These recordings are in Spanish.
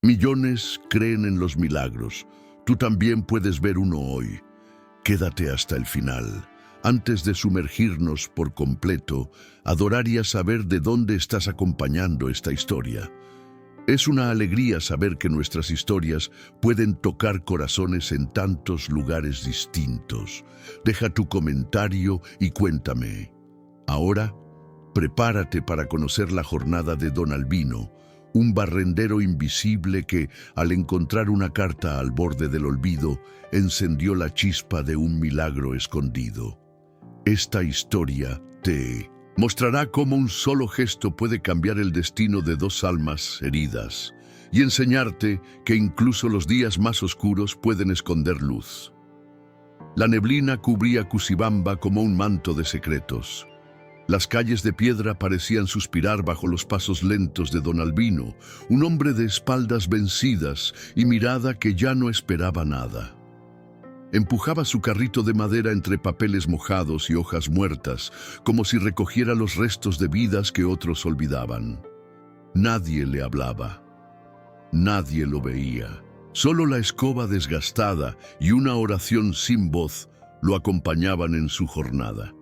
Millones creen en los milagros. Tú también puedes ver uno hoy. Quédate hasta el final. Antes de sumergirnos por completo, adoraría saber de dónde estás acompañando esta historia. Es una alegría saber que nuestras historias pueden tocar corazones en tantos lugares distintos. Deja tu comentario y cuéntame. Ahora, prepárate para conocer la jornada de Don Albino, un barrendero invisible que, al encontrar una carta al borde del olvido, encendió la chispa de un milagro escondido. Esta historia te mostrará cómo un solo gesto puede cambiar el destino de dos almas heridas y enseñarte que incluso los días más oscuros pueden esconder luz. La neblina cubría Cusibamba como un manto de secretos. Las calles de piedra parecían suspirar bajo los pasos lentos de Don Albino, un hombre de espaldas vencidas y mirada que ya no esperaba nada. Empujaba su carrito de madera entre papeles mojados y hojas muertas, como si recogiera los restos de vidas que otros olvidaban. Nadie le hablaba. Nadie lo veía. Solo la escoba desgastada y una oración sin voz lo acompañaban en su jornada.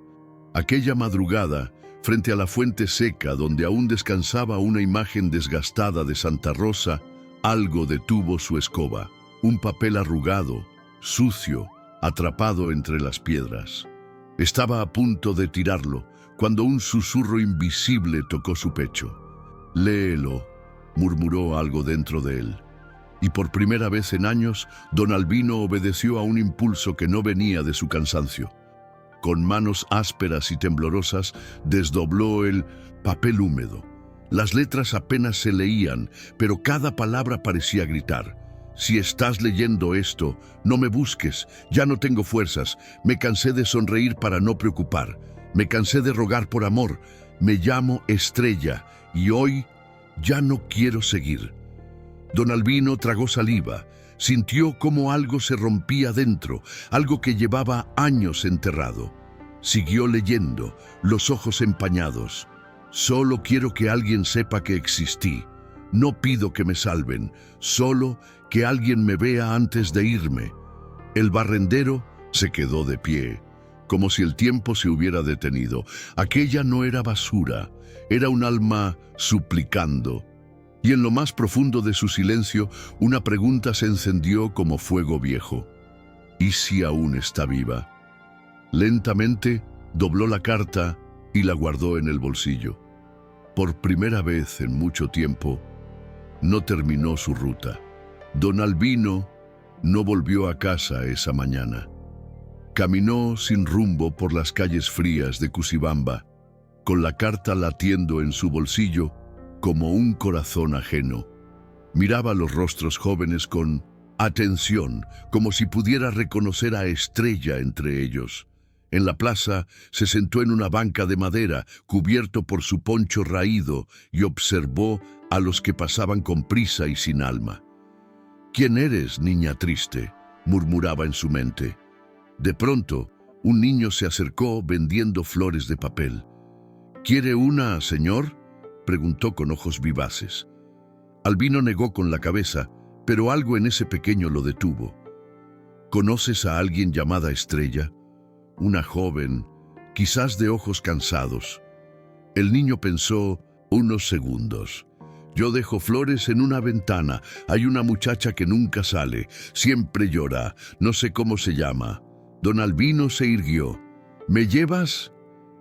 Aquella madrugada, frente a la fuente seca donde aún descansaba una imagen desgastada de Santa Rosa, algo detuvo su escoba, un papel arrugado, sucio, atrapado entre las piedras. Estaba a punto de tirarlo, cuando un susurro invisible tocó su pecho. «Léelo», murmuró algo dentro de él. Y por primera vez en años, Don Albino obedeció a un impulso que no venía de su cansancio. Con manos ásperas y temblorosas, desdobló el papel húmedo. Las letras apenas se leían, pero cada palabra parecía gritar. «Si estás leyendo esto, no me busques, ya no tengo fuerzas, me cansé de sonreír para no preocupar, me cansé de rogar por amor, me llamo Estrella y hoy ya no quiero seguir». Don Albino tragó saliva, sintió cómo algo se rompía dentro, algo que llevaba años enterrado. Siguió leyendo, los ojos empañados. «Solo quiero que alguien sepa que existí. No pido que me salven, solo que alguien me vea antes de irme». El barrendero se quedó de pie, como si el tiempo se hubiera detenido. Aquella no era basura, era un alma suplicando. Y en lo más profundo de su silencio, una pregunta se encendió como fuego viejo. ¿Y si aún está viva? Lentamente dobló la carta y la guardó en el bolsillo. Por primera vez en mucho tiempo, no terminó su ruta. Don Albino no volvió a casa esa mañana. Caminó sin rumbo por las calles frías de Cusibamba, con la carta latiendo en su bolsillo como un corazón ajeno. Miraba los rostros jóvenes con atención, como si pudiera reconocer a Estrella entre ellos. En la plaza se sentó en una banca de madera, cubierto por su poncho raído, y observó a los que pasaban con prisa y sin alma. «¿Quién eres, niña triste?», murmuraba en su mente. De pronto, un niño se acercó vendiendo flores de papel. «¿Quiere una, señor?», preguntó con ojos vivaces. Albino negó con la cabeza, pero algo en ese pequeño lo detuvo. «¿Conoces a alguien llamada Estrella?», una joven, quizás de ojos cansados. El niño pensó unos segundos. «Yo dejo flores en una ventana. Hay una muchacha que nunca sale. Siempre llora. No sé cómo se llama». Don Albino se irguió. «¿Me llevas?».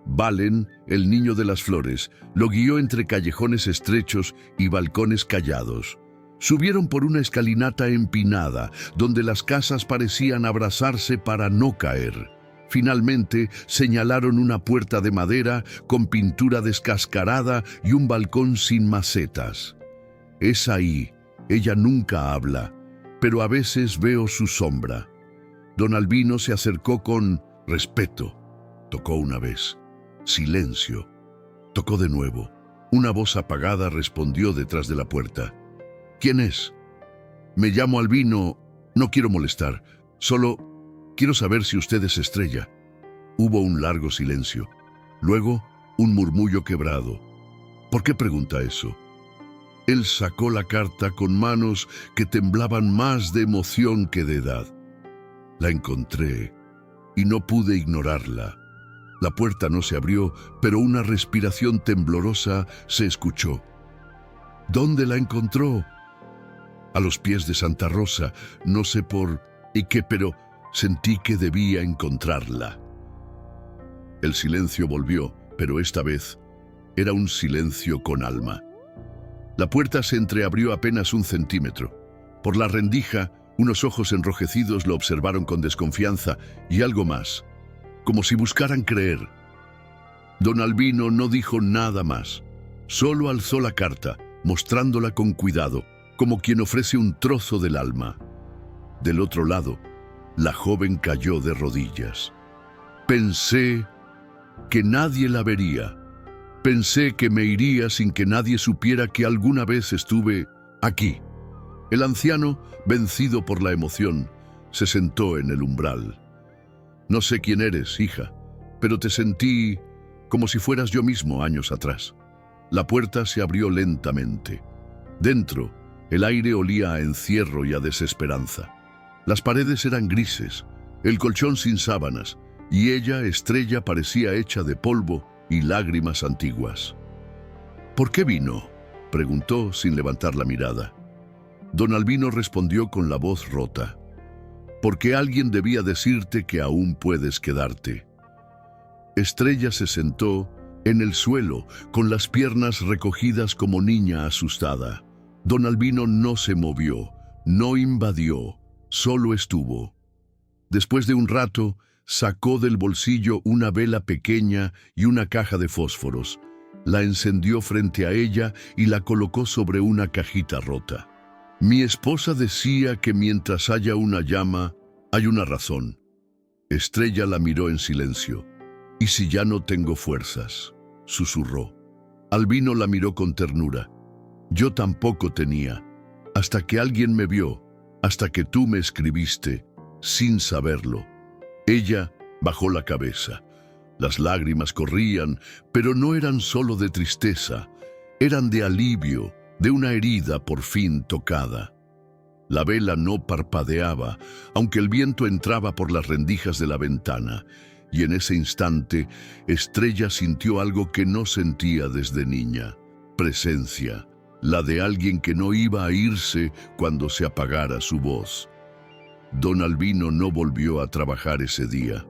Valen, el niño de las flores, lo guió entre callejones estrechos y balcones callados. Subieron por una escalinata empinada, donde las casas parecían abrazarse para no caer. Finalmente señalaron una puerta de madera con pintura descascarada y un balcón sin macetas. «Es ahí. Ella nunca habla, pero a veces veo su sombra». Don Albino se acercó con respeto. Tocó una vez. Silencio. Tocó de nuevo. Una voz apagada respondió detrás de la puerta. «¿Quién es?». «Me llamo Albino. No quiero molestar. Solo quiero saber si usted es Estrella». Hubo un largo silencio. Luego, un murmullo quebrado. «¿Por qué pregunta eso?». Él sacó la carta con manos que temblaban más de emoción que de edad. La encontré y no pude ignorarla. La puerta no se abrió, pero una respiración temblorosa se escuchó. ¿Dónde la encontró? A los pies de Santa Rosa, no sé por qué, pero sentí que debía encontrarla. El silencio volvió, pero esta vez era un silencio con alma. La puerta se entreabrió apenas 1 centímetro. Por la rendija, unos ojos enrojecidos lo observaron con desconfianza y algo más, como si buscaran creer. Don Albino no dijo nada más. Solo alzó la carta, mostrándola con cuidado, como quien ofrece un trozo del alma. Del otro lado, la joven cayó de rodillas. Pensé que nadie la vería. Pensé que me iría sin que nadie supiera que alguna vez estuve aquí. El anciano, vencido por la emoción, se sentó en el umbral. No sé quién eres, hija, pero te sentí como si fueras yo mismo años atrás. La puerta se abrió lentamente. Dentro, el aire olía a encierro y a desesperanza. Las paredes eran grises, el colchón sin sábanas, y ella, Estrella, parecía hecha de polvo y lágrimas antiguas. ¿Por qué vino?, preguntó sin levantar la mirada. Don Albino respondió con la voz rota. Porque alguien debía decirte que aún puedes quedarte. Estrella se sentó en el suelo, con las piernas recogidas como niña asustada. Don Albino no se movió, no invadió, solo estuvo. Después de un rato, sacó del bolsillo una vela pequeña y una caja de fósforos. La encendió frente a ella y la colocó sobre una cajita rota. Mi esposa decía que mientras haya una llama, hay una razón. Estrella la miró en silencio. ¿Y si ya no tengo fuerzas?, susurró. Albino la miró con ternura. Yo tampoco tenía, hasta que alguien me vio, hasta que tú me escribiste, sin saberlo. Ella bajó la cabeza. Las lágrimas corrían, pero no eran solo de tristeza, eran de alivio, de una herida por fin tocada. La vela no parpadeaba, aunque el viento entraba por las rendijas de la ventana, y en ese instante Estrella sintió algo que no sentía desde niña: presencia, la de alguien que no iba a irse cuando se apagara su voz. Don Albino no volvió a trabajar ese día.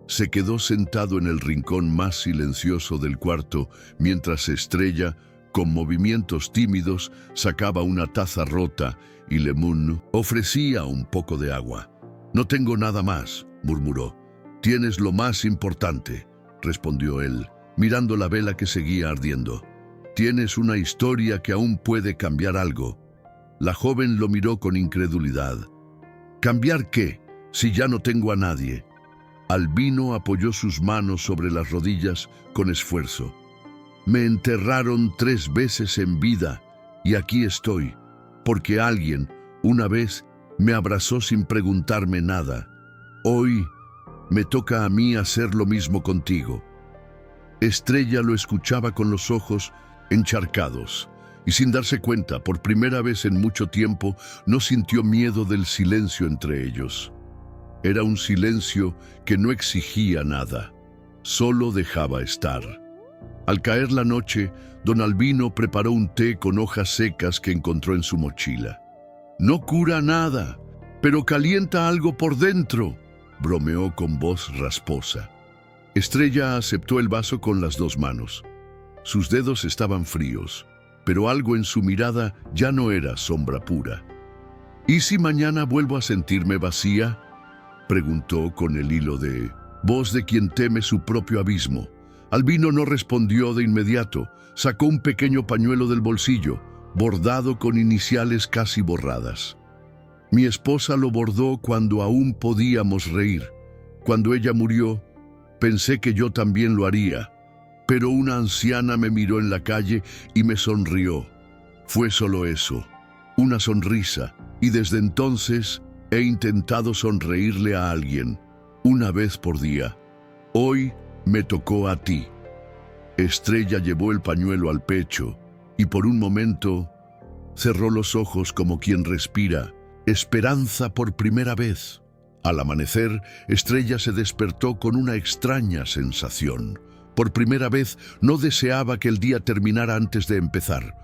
Se quedó sentado en el rincón más silencioso del cuarto, mientras Estrella, con movimientos tímidos, sacaba una taza rota y Lemun ofrecía un poco de agua. «No tengo nada más», murmuró. «Tienes lo más importante», respondió él, mirando la vela que seguía ardiendo. «Tienes una historia que aún puede cambiar algo». La joven lo miró con incredulidad. «¿Cambiar qué, si ya no tengo a nadie?» Albino apoyó sus manos sobre las rodillas con esfuerzo. «Me enterraron 3 veces en vida y aquí estoy, porque alguien, una vez, me abrazó sin preguntarme nada. Hoy me toca a mí hacer lo mismo contigo». Estrella lo escuchaba con los ojos encharcados, y sin darse cuenta, por primera vez en mucho tiempo, no sintió miedo del silencio entre ellos. Era un silencio que no exigía nada, solo dejaba estar. Al caer la noche, don Albino preparó un té con hojas secas que encontró en su mochila. «No cura nada, pero calienta algo por dentro», bromeó con voz rasposa. Estrella aceptó el vaso con las 2 manos. Sus dedos estaban fríos, pero algo en su mirada ya no era sombra pura. «¿Y si mañana vuelvo a sentirme vacía?», preguntó con el hilo de voz de quien teme su propio abismo. Albino no respondió de inmediato. Sacó un pequeño pañuelo del bolsillo, bordado con iniciales casi borradas. «Mi esposa lo bordó cuando aún podíamos reír. Cuando ella murió, pensé que yo también lo haría, pero una anciana me miró en la calle y me sonrió. Fue solo eso, una sonrisa, y desde entonces he intentado sonreírle a alguien, una vez por día. Hoy me tocó a ti». Estrella llevó el pañuelo al pecho y por un momento Cerró los ojos como quien respira esperanza por primera vez. Al amanecer, Estrella se despertó con una extraña sensación. Por primera vez no deseaba que el día terminara antes de empezar.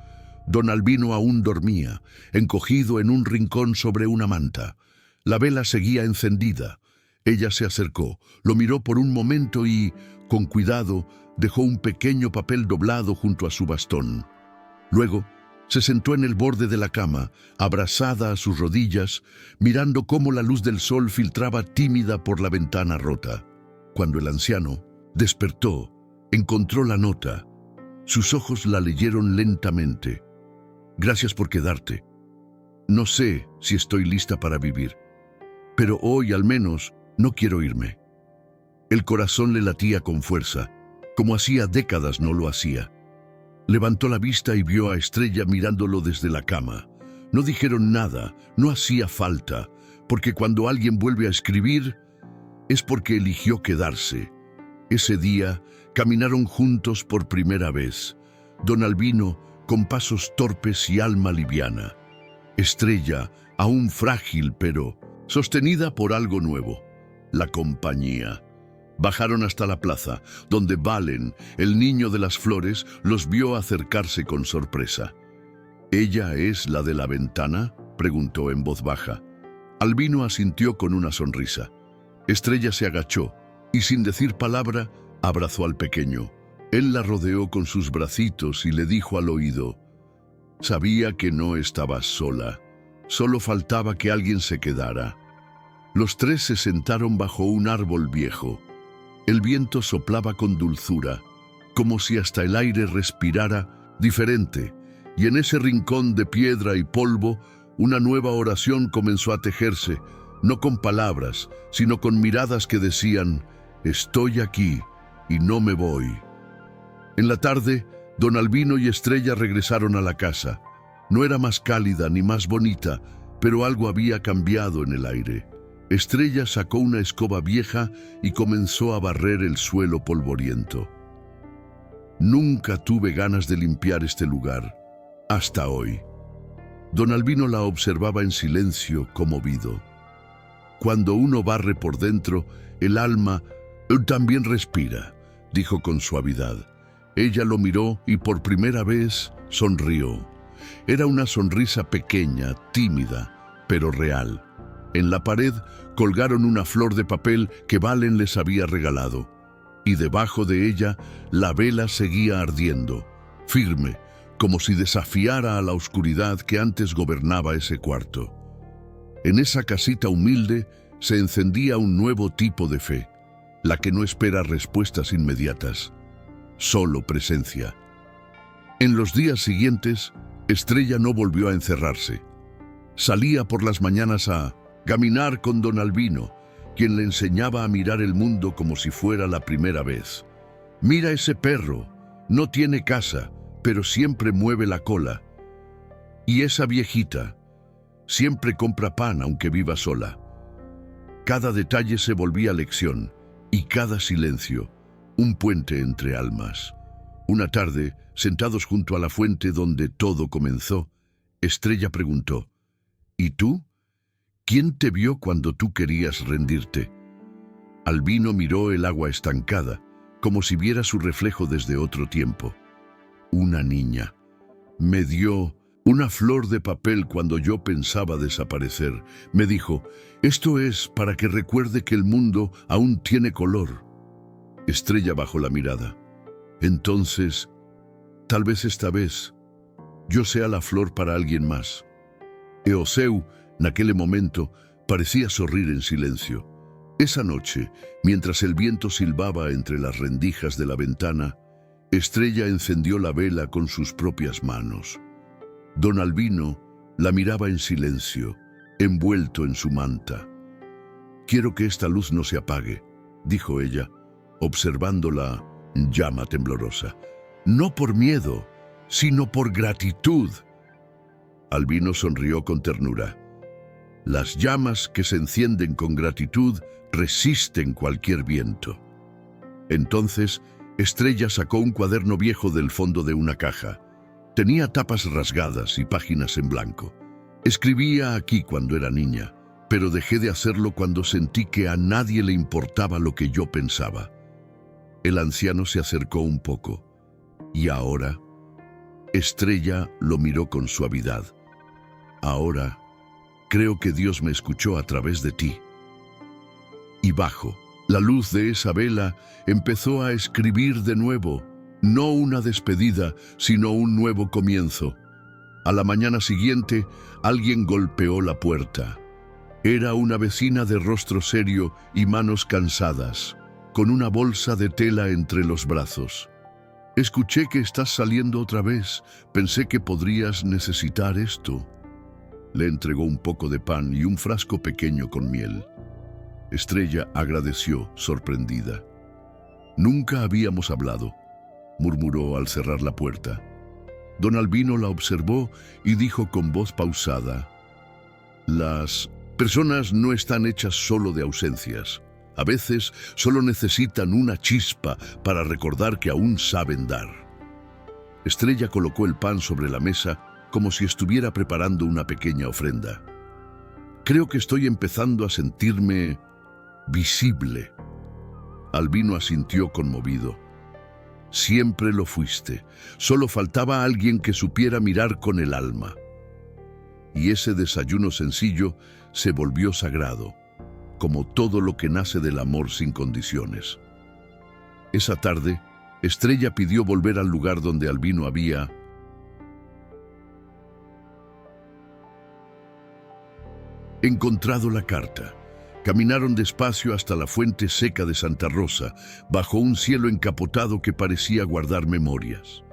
Don Albino aún dormía, encogido en un rincón sobre una manta. La vela seguía encendida. Ella se acercó, lo miró por un momento y, con cuidado, dejó un pequeño papel doblado junto a su bastón. Luego, se sentó en el borde de la cama, abrazada a sus rodillas, mirando cómo la luz del sol filtraba tímida por la ventana rota. Cuando el anciano despertó, encontró la nota. Sus ojos la leyeron lentamente. «Gracias por quedarte. No sé si estoy lista para vivir, pero hoy al menos no quiero irme». El corazón le latía con fuerza, como hacía décadas no lo hacía. Levantó la vista y vio a Estrella mirándolo desde la cama. No dijeron nada, no hacía falta, porque cuando alguien vuelve a escribir, es porque eligió quedarse. Ese día caminaron juntos por primera vez. Don Albino con pasos torpes y alma liviana. Estrella, aún frágil, pero sostenida por algo nuevo: la compañía. Bajaron hasta la plaza, donde Valen, el niño de las flores, los vio acercarse con sorpresa. «¿Ella es la de la ventana?», preguntó en voz baja. Albino asintió con una sonrisa. Estrella se agachó y, sin decir palabra, abrazó al pequeño. Él la rodeó con sus bracitos y le dijo al oído: «Sabía que no estabas sola. Solo faltaba que alguien se quedara». Los tres se sentaron bajo un árbol viejo. El viento soplaba con dulzura, como si hasta el aire respirara diferente, y en ese rincón de piedra y polvo, una nueva oración comenzó a tejerse, no con palabras, sino con miradas que decían: «Estoy aquí y no me voy». En la tarde, Don Albino y Estrella regresaron a la casa. No era más cálida ni más bonita, pero algo había cambiado en el aire. Estrella sacó una escoba vieja y comenzó a barrer el suelo polvoriento. «Nunca tuve ganas de limpiar este lugar, hasta hoy». Don Albino la observaba en silencio, conmovido. «Cuando uno barre por dentro, el alma también respira», dijo con suavidad. Ella lo miró y por primera vez sonrió. Era una sonrisa pequeña, tímida, pero real. En la pared colgaron una flor de papel que Valen les había regalado, y debajo de ella la vela seguía ardiendo, firme, como si desafiara a la oscuridad que antes gobernaba ese cuarto. En esa casita humilde se encendía un nuevo tipo de fe, la que no espera respuestas inmediatas, solo presencia. En los días siguientes, Estrella no volvió a encerrarse. Salía por las mañanas a caminar con Don Albino, quien le enseñaba a mirar el mundo como si fuera la primera vez. «Mira ese perro, no tiene casa, pero siempre mueve la cola. Y esa viejita, siempre compra pan aunque viva sola». Cada detalle se volvía lección, y cada silencio, un puente entre almas. Una tarde, sentados junto a la fuente donde todo comenzó, Estrella preguntó: «¿Y tú? ¿Quién te vio cuando tú querías rendirte?». Albino miró el agua estancada, como si viera su reflejo desde otro tiempo. «Una niña. Me dio una flor de papel cuando yo pensaba desaparecer. Me dijo: esto es para que recuerde que el mundo aún tiene color». Estrella bajó la mirada. «Entonces, tal vez esta vez, yo sea la flor para alguien más». Eoseu, en aquel momento, parecía sonreír en silencio. Esa noche, mientras el viento silbaba entre las rendijas de la ventana, Estrella encendió la vela con sus propias manos. Don Albino la miraba en silencio, envuelto en su manta. «Quiero que esta luz no se apague», dijo ella, observando la llama temblorosa. «No por miedo, sino por gratitud». Albino sonrió con ternura. «Las llamas que se encienden con gratitud resisten cualquier viento». Entonces, Estrella sacó un cuaderno viejo del fondo de una caja. Tenía tapas rasgadas y páginas en blanco. Escribía aquí cuando era niña, pero dejé de hacerlo cuando sentí que a nadie le importaba lo que yo pensaba. El anciano se acercó un poco. ¿Y ahora? Estrella lo miró con suavidad. Ahora, creo que Dios me escuchó a través de ti. Y bajo la luz de esa vela empezó a escribir de nuevo, no una despedida, sino un nuevo comienzo. A la mañana siguiente, alguien golpeó la puerta. Era una vecina de rostro serio y manos cansadas, con una bolsa de tela entre los brazos. Escuché que estás saliendo otra vez. Pensé que podrías necesitar esto. Le entregó un poco de pan y un frasco pequeño con miel. Estrella agradeció, sorprendida. Nunca habíamos hablado, murmuró al cerrar la puerta. Don Albino la observó y dijo con voz pausada: las personas no están hechas solo de ausencias. A veces solo necesitan una chispa para recordar que aún saben dar. Estrella colocó el pan sobre la mesa como si estuviera preparando una pequeña ofrenda. Creo que estoy empezando a sentirme visible. Albino asintió conmovido. Siempre lo fuiste. Solo faltaba alguien que supiera mirar con el alma. Y ese desayuno sencillo se volvió sagrado, como todo lo que nace del amor sin condiciones. Esa tarde, Estrella pidió volver al lugar donde Albino había encontrado la carta. Caminaron despacio hasta la fuente seca de Santa Rosa, bajo un cielo encapotado que parecía guardar memorias.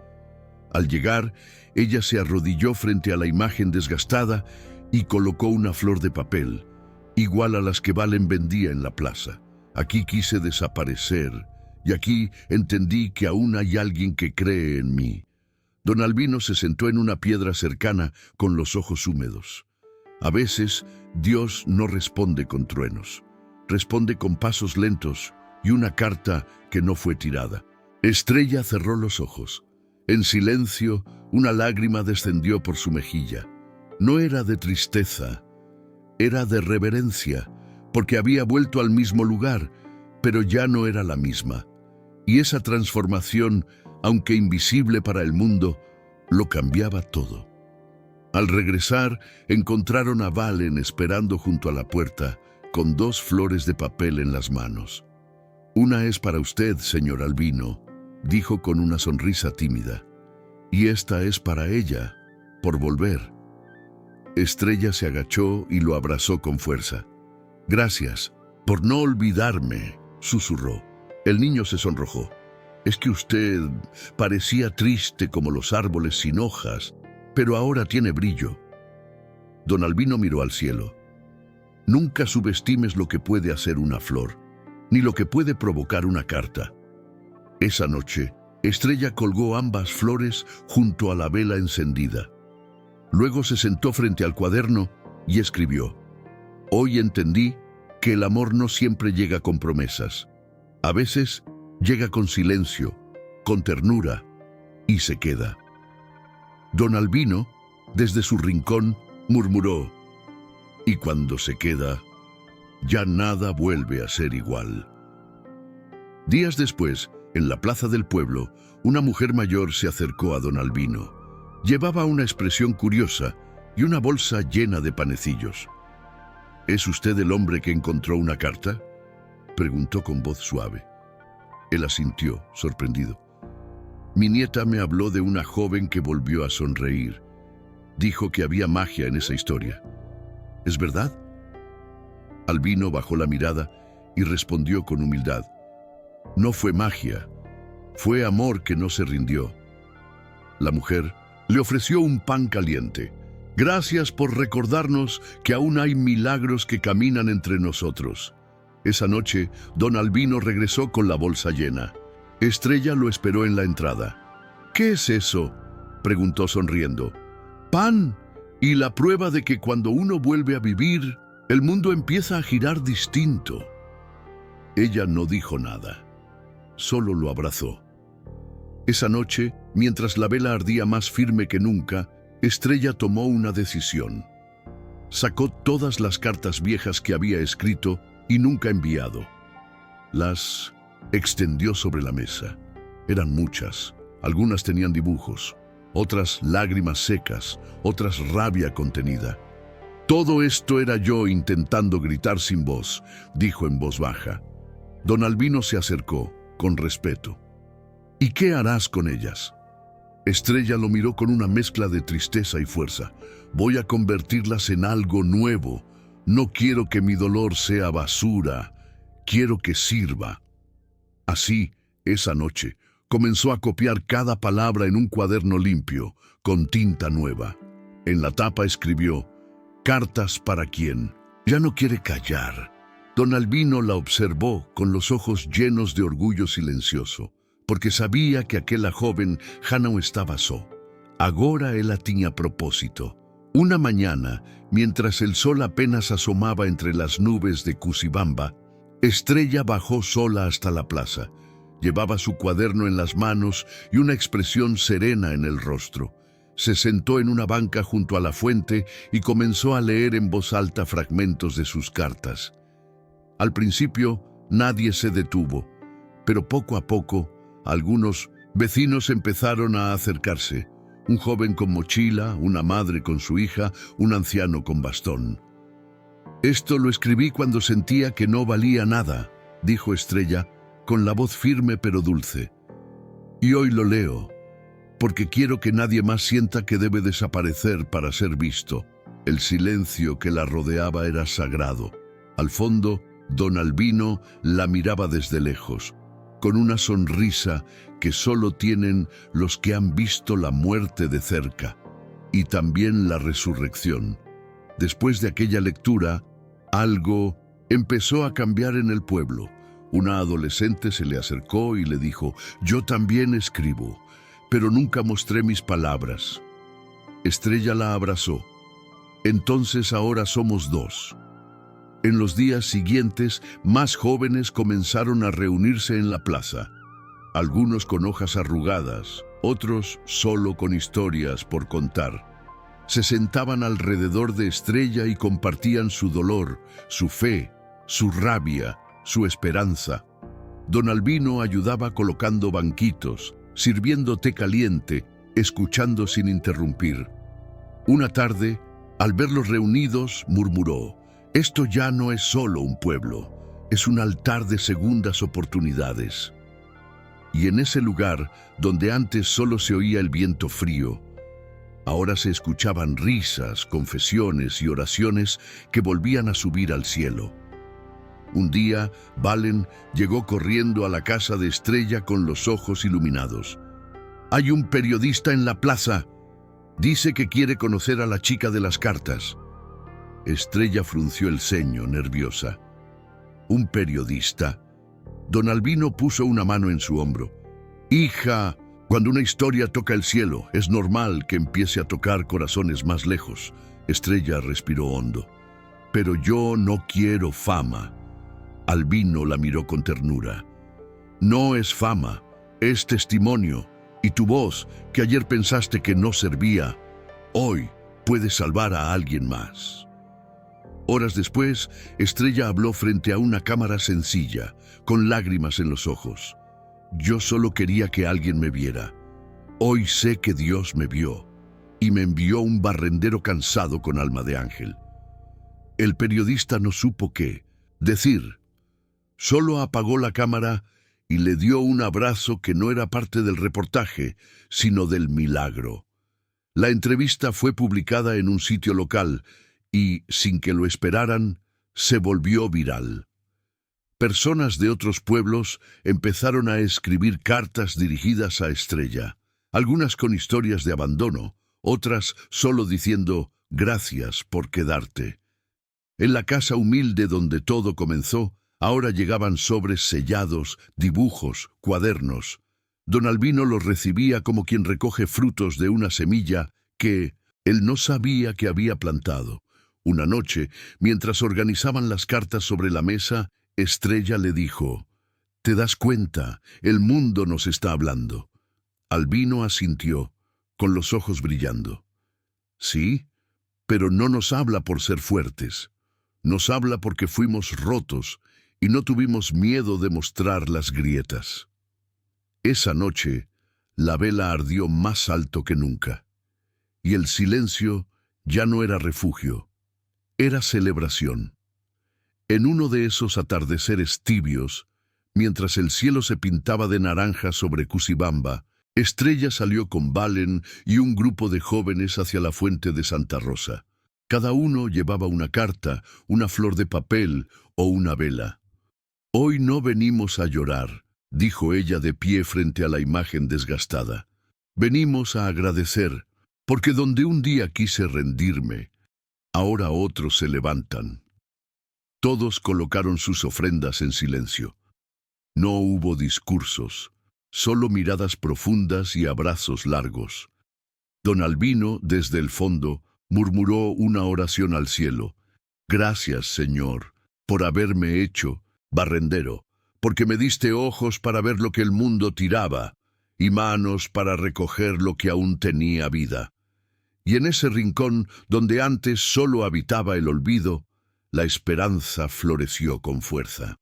Al llegar, ella se arrodilló frente a la imagen desgastada y colocó una flor de papel, igual a las que Valen vendía en la plaza. Aquí quise desaparecer, y aquí entendí que aún hay alguien que cree en mí. Don Albino se sentó en una piedra cercana con los ojos húmedos. A veces, Dios no responde con truenos. Responde con pasos lentos y una carta que no fue tirada. Estrella cerró los ojos. En silencio, una lágrima descendió por su mejilla. No era de tristeza, era de reverencia, porque había vuelto al mismo lugar, pero ya no era la misma. Y esa transformación, aunque invisible para el mundo, lo cambiaba todo. Al regresar, encontraron a Valen esperando junto a la puerta, con 2 flores de papel en las manos. Una es para usted, señor Albino, dijo con una sonrisa tímida. Y esta es para ella, por volver. Estrella se agachó y lo abrazó con fuerza. Gracias, por no olvidarme, susurró. El niño se sonrojó. Es que usted parecía triste como los árboles sin hojas, pero ahora tiene brillo. Don Albino miró al cielo. Nunca subestimes lo que puede hacer una flor, ni lo que puede provocar una carta. Esa noche, Estrella colgó ambas flores junto a la vela encendida. Luego se sentó frente al cuaderno y escribió: Hoy entendí que el amor no siempre llega con promesas. A veces llega con silencio, con ternura, y se queda. Don Albino, desde su rincón, murmuró: y cuando se queda, ya nada vuelve a ser igual. Días después, en la plaza del pueblo, una mujer mayor se acercó a don Albino. Llevaba una expresión curiosa y una bolsa llena de panecillos. ¿Es usted el hombre que encontró una carta?, preguntó con voz suave. Él asintió, sorprendido. Mi nieta me habló de una joven que volvió a sonreír. Dijo que había magia en esa historia. ¿Es verdad? Albino bajó la mirada y respondió con humildad: No fue magia, fue amor que no se rindió. La mujer le ofreció un pan caliente. Gracias por recordarnos que aún hay milagros que caminan entre nosotros. Esa noche, don Albino regresó con la bolsa llena. Estrella lo esperó en la entrada. ¿Qué es eso?, preguntó sonriendo. Pan, y la prueba de que cuando uno vuelve a vivir, el mundo empieza a girar distinto. Ella no dijo nada, solo lo abrazó. Esa noche, mientras la vela ardía más firme que nunca, Estrella tomó una decisión. Sacó todas las cartas viejas que había escrito y nunca enviado. Las extendió sobre la mesa. Eran muchas. Algunas tenían dibujos, otras lágrimas secas, otras rabia contenida. «Todo esto era yo intentando gritar sin voz», dijo en voz baja. Don Albino se acercó, con respeto. «¿Y qué harás con ellas?». Estrella lo miró con una mezcla de tristeza y fuerza. «Voy a convertirlas en algo nuevo. No quiero que mi dolor sea basura. Quiero que sirva». Así, esa noche, comenzó a copiar cada palabra en un cuaderno limpio, con tinta nueva. En la tapa escribió: «Cartas para quién». Ya no quiere callar. Don Albino la observó con los ojos llenos de orgullo silencioso, porque sabía que aquella joven já não estaba só. Agora ela tinha propósito. Una mañana, mientras el sol apenas asomaba entre las nubes de Cusibamba, Estrella bajó sola hasta la plaza. Llevaba su cuaderno en las manos y una expresión serena en el rostro. Se sentó en una banca junto a la fuente y comenzó a leer en voz alta fragmentos de sus cartas. Al principio, nadie se detuvo, pero poco a poco, algunos vecinos empezaron a acercarse. Un joven con mochila, una madre con su hija, un anciano con bastón. «Esto lo escribí cuando sentía que no valía nada», dijo Estrella, con la voz firme pero dulce. «Y hoy lo leo, porque quiero que nadie más sienta que debe desaparecer para ser visto». El silencio que la rodeaba era sagrado. Al fondo, don Albino la miraba desde lejos, con una sonrisa que solo tienen los que han visto la muerte de cerca, y también la resurrección. Después de aquella lectura, algo empezó a cambiar en el pueblo. Una adolescente se le acercó y le dijo: «Yo también escribo, pero nunca mostré mis palabras». Estrella la abrazó. «Entonces ahora somos dos». En los días siguientes, más jóvenes comenzaron a reunirse en la plaza. Algunos con hojas arrugadas, otros solo con historias por contar. Se sentaban alrededor de Estrella y compartían su dolor, su fe, su rabia, su esperanza. Don Albino ayudaba colocando banquitos, sirviendo té caliente, escuchando sin interrumpir. Una tarde, al verlos reunidos, murmuró: «Esto ya no es solo un pueblo, es un altar de segundas oportunidades». Y en ese lugar, donde antes solo se oía el viento frío, ahora se escuchaban risas, confesiones y oraciones que volvían a subir al cielo. Un día, Valen llegó corriendo a la casa de Estrella con los ojos iluminados. «Hay un periodista en la plaza. Dice que quiere conocer a la chica de las cartas». Estrella frunció el ceño, nerviosa. «¿Un periodista?». Don Albino puso una mano en su hombro. «Hija, cuando una historia toca el cielo, es normal que empiece a tocar corazones más lejos». Estrella respiró hondo. «Pero yo no quiero fama». Albino la miró con ternura. «No es fama, es testimonio, y tu voz, que ayer pensaste que no servía, hoy puede salvar a alguien más». Horas después, Estrella habló frente a una cámara sencilla, con lágrimas en los ojos. «Yo solo quería que alguien me viera. Hoy sé que Dios me vio, y me envió un barrendero cansado con alma de ángel». El periodista no supo qué decir. Solo apagó la cámara y le dio un abrazo que no era parte del reportaje, sino del milagro. La entrevista fue publicada en un sitio local y, sin que lo esperaran, se volvió viral. Personas de otros pueblos empezaron a escribir cartas dirigidas a Estrella, algunas con historias de abandono, otras solo diciendo «gracias por quedarte». En la casa humilde donde todo comenzó, ahora llegaban sobres sellados, dibujos, cuadernos. Don Albino los recibía como quien recoge frutos de una semilla que él no sabía que había plantado. Una noche, mientras organizaban las cartas sobre la mesa, Estrella le dijo: «¿Te das cuenta? El mundo nos está hablando». Albino asintió, con los ojos brillando. Sí, pero no nos habla por ser fuertes. Nos habla porque fuimos rotos y no tuvimos miedo de mostrar las grietas. Esa noche, la vela ardió más alto que nunca. Y el silencio ya no era refugio, era celebración. En uno de esos atardeceres tibios, mientras el cielo se pintaba de naranja sobre Cusibamba, Estrella salió con Valen y un grupo de jóvenes hacia la fuente de Santa Rosa. Cada uno llevaba una carta, una flor de papel o una vela. «Hoy no venimos a llorar», dijo ella de pie frente a la imagen desgastada. «Venimos a agradecer, porque donde un día quise rendirme, ahora otros se levantan». Todos colocaron sus ofrendas en silencio. No hubo discursos, solo miradas profundas y abrazos largos. Don Albino, desde el fondo, murmuró una oración al cielo. «Gracias, Señor, por haberme hecho barrendero, porque me diste ojos para ver lo que el mundo tiraba y manos para recoger lo que aún tenía vida». Y en ese rincón, donde antes solo habitaba el olvido, la esperanza floreció con fuerza.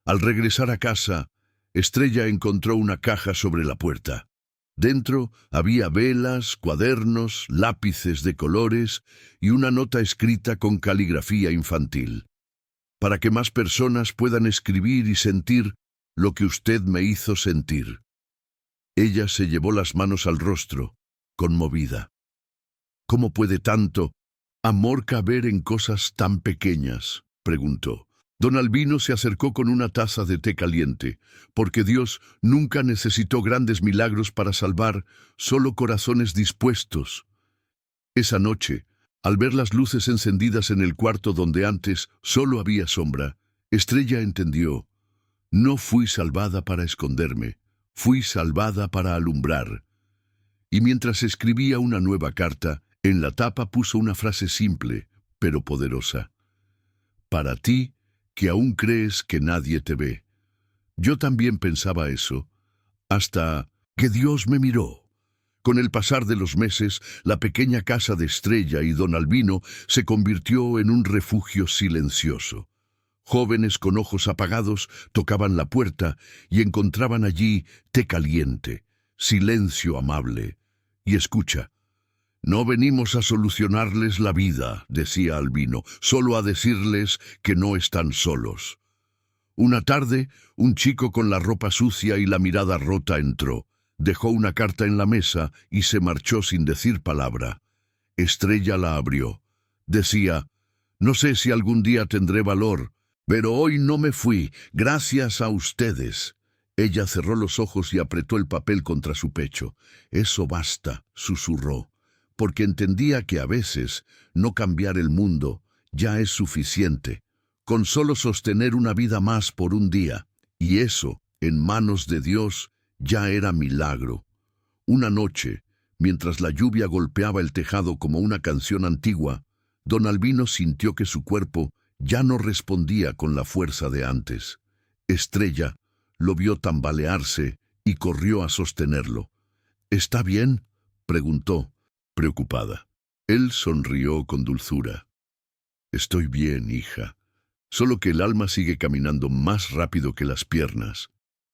Al regresar a casa, Estrella encontró una caja sobre la puerta. Dentro había velas, cuadernos, lápices de colores y una nota escrita con caligrafía infantil. «Para que más personas puedan escribir y sentir lo que usted me hizo sentir». Ella se llevó las manos al rostro, conmovida. «¿Cómo puede tanto amor caber en cosas tan pequeñas?», preguntó. Don Albino se acercó con una taza de té caliente, porque Dios nunca necesitó grandes milagros para salvar, solo corazones dispuestos. Esa noche, al ver las luces encendidas en el cuarto donde antes solo había sombra, Estrella entendió: no fui salvada para esconderme, fui salvada para alumbrar. Y mientras escribía una nueva carta, en la tapa puso una frase simple, pero poderosa. «Para ti, que aún crees que nadie te ve». Yo también pensaba eso, hasta que Dios me miró. Con el pasar de los meses, la pequeña casa de Estrella y Don Albino se convirtió en un refugio silencioso. Jóvenes con ojos apagados tocaban la puerta y encontraban allí té caliente, silencio amable y escucha. «No venimos a solucionarles la vida», decía Albino, «solo a decirles que no están solos». Una tarde, un chico con la ropa sucia y la mirada rota entró, dejó una carta en la mesa y se marchó sin decir palabra. Estrella la abrió. Decía: «No sé si algún día tendré valor, pero hoy no me fui, gracias a ustedes». Ella cerró los ojos y apretó el papel contra su pecho. «Eso basta», susurró, porque entendía que a veces no cambiar el mundo ya es suficiente, con solo sostener una vida más por un día, y eso, en manos de Dios, ya era milagro. Una noche, mientras la lluvia golpeaba el tejado como una canción antigua, Don Albino sintió que su cuerpo ya no respondía con la fuerza de antes. Estrella lo vio tambalearse y corrió a sostenerlo. «¿Está bien?», preguntó, preocupada. Él sonrió con dulzura. «Estoy bien, hija. Solo que el alma sigue caminando más rápido que las piernas».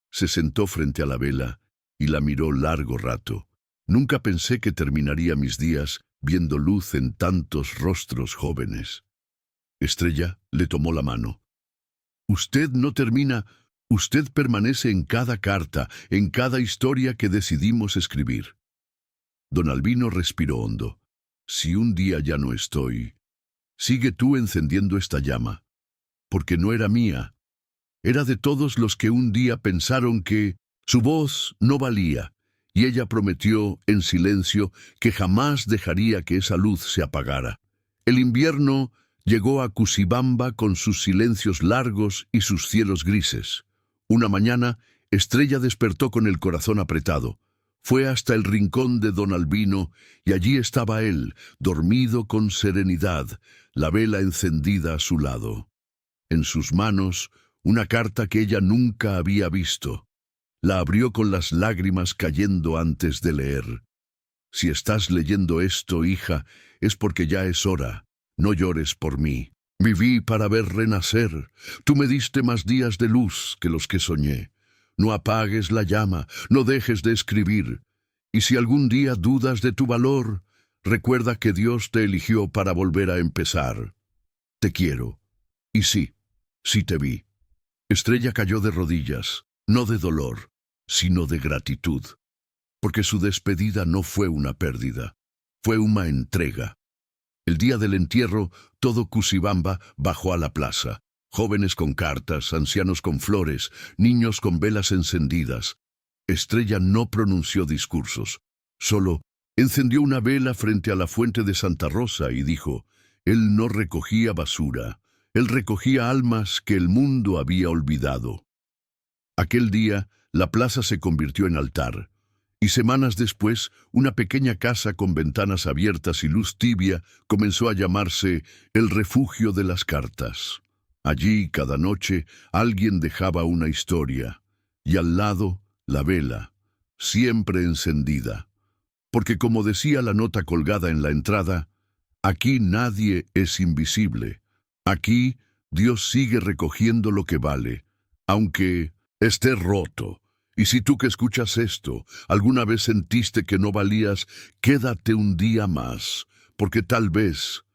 Se sentó frente a la vela y la miró largo rato. «Nunca pensé que terminaría mis días viendo luz en tantos rostros jóvenes». Estrella le tomó la mano. «Usted no termina, usted permanece en cada carta, en cada historia que decidimos escribir». Don Albino respiró hondo. «Si un día ya no estoy, sigue tú encendiendo esta llama, porque no era mía, era de todos los que un día pensaron que su voz no valía, y ella prometió en silencio que jamás dejaría que esa luz se apagara. El invierno llegó a Cusibamba con sus silencios largos y sus cielos grises. Una mañana, Estrella despertó con el corazón apretado. Fue hasta el rincón de Don Albino, y allí estaba él, dormido con serenidad, la vela encendida a su lado. En sus manos, una carta que ella nunca había visto. La abrió con las lágrimas cayendo antes de leer. Si estás leyendo esto, hija, es porque ya es hora. No llores por mí. Viví para ver renacer. Tú me diste más días de luz que los que soñé. No apagues la llama, no dejes de escribir. Y si algún día dudas de tu valor, recuerda que Dios te eligió para volver a empezar. Te quiero. Y sí te vi. Estrella cayó de rodillas, no de dolor, sino de gratitud, porque su despedida no fue una pérdida, fue una entrega. El día del entierro, todo Cusibamba bajó a la plaza. Jóvenes con cartas, ancianos con flores, niños con velas encendidas. Estrella no pronunció discursos, solo encendió una vela frente a la fuente de Santa Rosa y dijo: él no recogía basura, él recogía almas que el mundo había olvidado. Aquel día, la plaza se convirtió en altar, y semanas después, una pequeña casa con ventanas abiertas y luz tibia comenzó a llamarse el Refugio de las Cartas. Allí, cada noche, alguien dejaba una historia, y al lado, la vela, siempre encendida. Porque como decía la nota colgada en la entrada, aquí nadie es invisible. Aquí Dios sigue recogiendo lo que vale, aunque esté roto. Y si tú que escuchas esto, alguna vez sentiste que no valías, quédate un día más, porque tal vez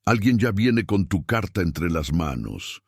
alguien ya viene con tu carta entre las manos.